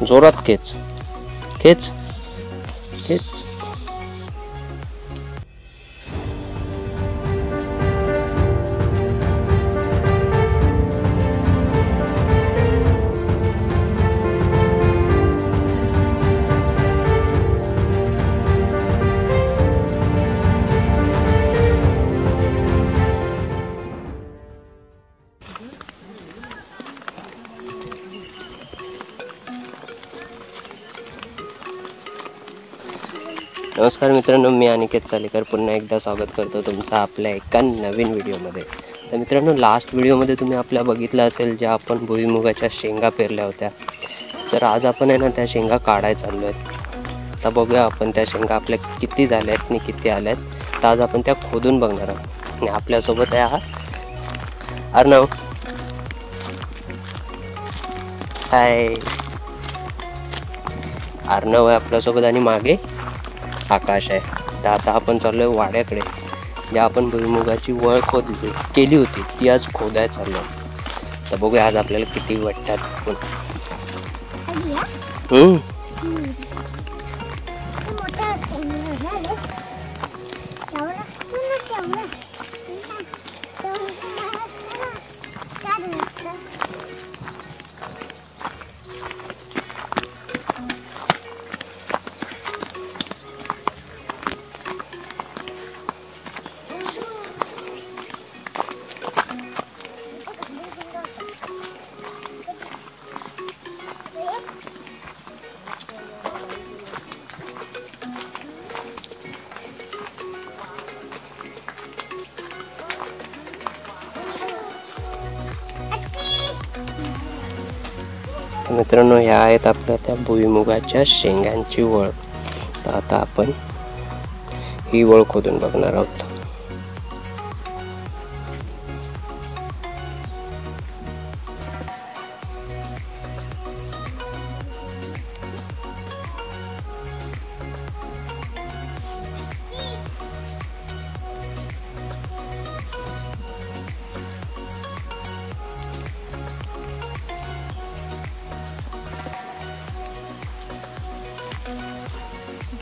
जोरात खेच खेच खेच. नमस्कार मित्रांनो, मी अनिकेत चालेकर पुन्हा एकदा स्वागत करतो तुमचं आपल्या एका नवीन व्हिडिओमध्ये. तर मित्रांनो, लास्ट व्हिडिओमध्ये तुम्ही आपल्या बघितलं असेल ज्या आपण भुईमुगाच्या शेंगा पेरल्या होत्या. तर आज आपण आहे ना त्या शेंगा काढायला चाललो आहेत. तर बघूया आपण त्या शेंगा आपल्या किती झाल्या आहेत आणि किती आल्या आहेत. तर आज आपण त्या खोदून बघणार आहोत आणि आपल्यासोबत आहे हा अर्णव. हाय, अर्णव आहे आपल्यासोबत आणि मागे आकाश आहे. तर आता आपण चाललोय वाड्याकडे. ज्या आपण भुईमुगाची वळ केली होती ती आज खोदायला चाललो. तर बघूया आज आपल्याला किती वाटतात. मित्रांनो, ह्या आहेत आपल्या त्या भुईमुगाच्या शेंगांची वळ. तर आता आपण ही वळ खोदून बघणार आहोत.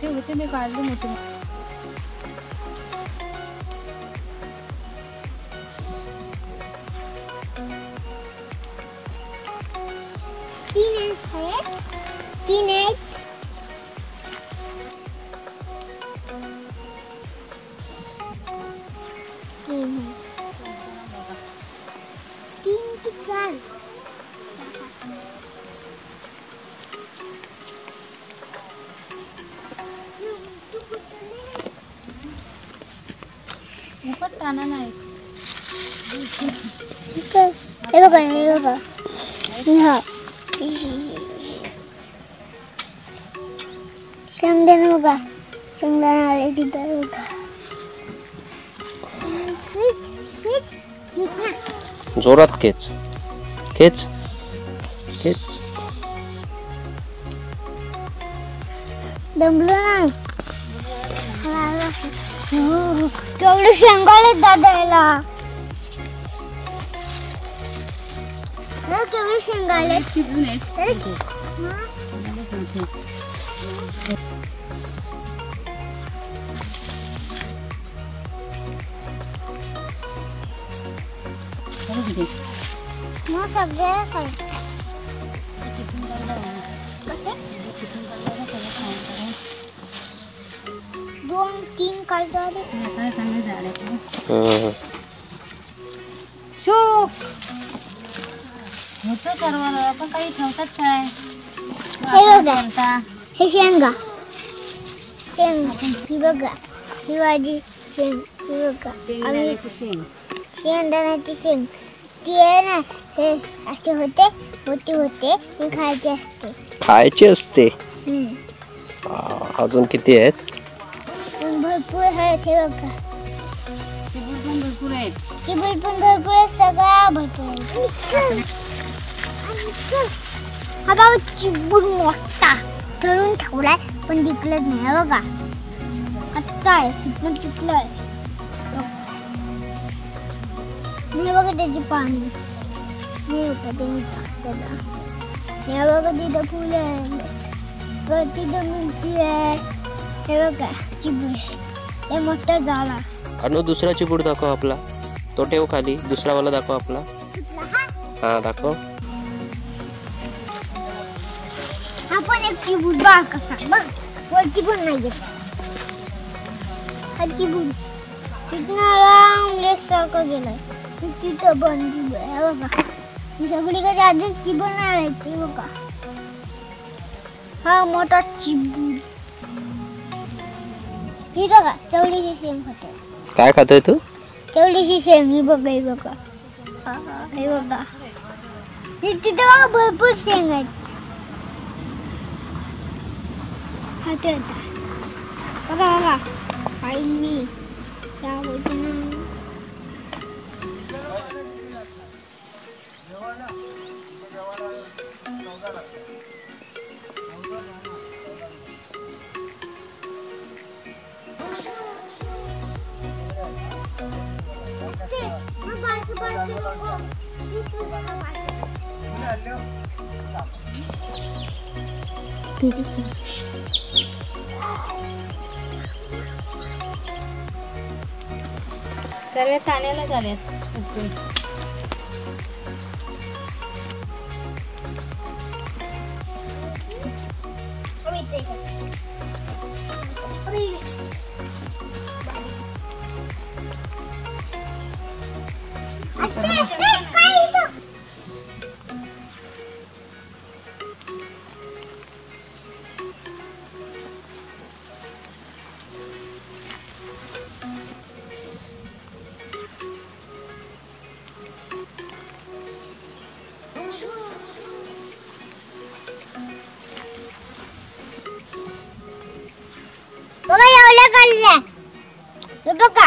होते मी काढले मोठे. नाही हे बघा, हे बघा, शेंगदाणा बघा, शेंगदाणा आले तिथं बघा. जोरात खेच खेच खेच. दमलो नाही. केवढे शेंगाले दादाला, केवढे शेंगाले. मग सगळ्या काय 2-3 काढतो आले. शोक होतं सर्वांना. आपण काही ठेवतात काय. हे बघा, हे शेंगा, ही बघा, ही भाजी शेंग, ही बघा शेंगदाण्याची शेंग. ती आहे ना, हे असे होते मोठी होते, हे खायचे असते. खायचे असते. अजून किती आहेत. भरपूर आहेत. हे बघा, भरपूर आहेत. चिबूड पण भरपूर आहे. सगळा भरपूर आहे. हा बघा, चिबूड मोठा धरून ठेवलाय पण टिकलंच नाही. बघा, कच्चा आहे, पण टिकलाय. हे बघा त्याची पाणी, हे बघा त्याला, हे बघा तिथं फुलं आहे, तिथं मिरची आहे, हे बघा चिबूड, हे मोठा झाला. अनु दुसरा चिबूड दाखव आपला, तो ठेव खाली, दुसरा वाला दाखव आपला. हा दाखव. हा पण एक चिबूड बघ कसा, बघ वरती पण नाही येत हा चिबूड. तिथनं लांब सारखं गेलाय, तिथं पण चिबूड आहे बघा. सगळीकडे अजून चिबूड नाही आहे ते बघा. हा मोठा चिबूड. ही बघा चवळीची शेंग खाते. काय खातोय तू? चवळीची शेंग. ही बघा, ही बघा, हे बघा, तिथे बघा भरपूर शेंग आहेत. खाते आता बघा बघा, खाईन मी त्यावरती. सर्व ठाण्याला झाल्यात. बघा एवढं काढलंय, बघा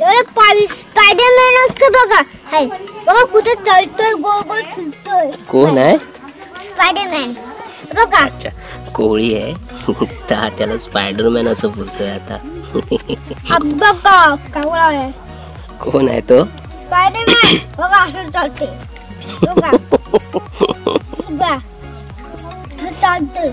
एवढं स्पायडरमॅन असतं बघा. हाय बघा कुठे चढतोय, गोल गोल फिरतोय. कोण आहे? स्पायडरमॅन बघा. अच्छा कोळी आहे तर त्याला स्पायडरमॅन असं बोलतोय आता. हा बघा कावळा आहे. कोण आहे तो? स्पायडरमॅन बघा असं चालते बघा, बघा चालतोय.